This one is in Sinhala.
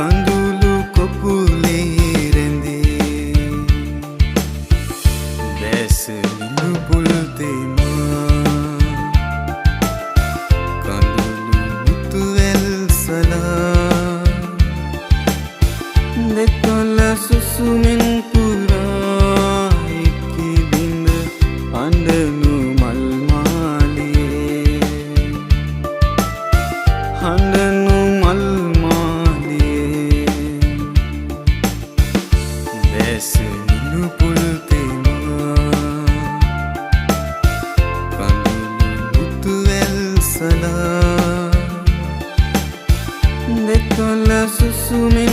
කඳුළු කොපුලේ රැඳේ දැස නිලුපුල් තෙමා කඳුළු මුතුවැල් සලා දෙතොල සුසුමෙන් පුරා එක්කි බිඳ අඬනු මල් මාලියේ හඬනු මල් මාලියේ දැස නිලුපුල් තෙමා කඳුළු මුතුවැල් සලා දෙතොල සුසුමෙන්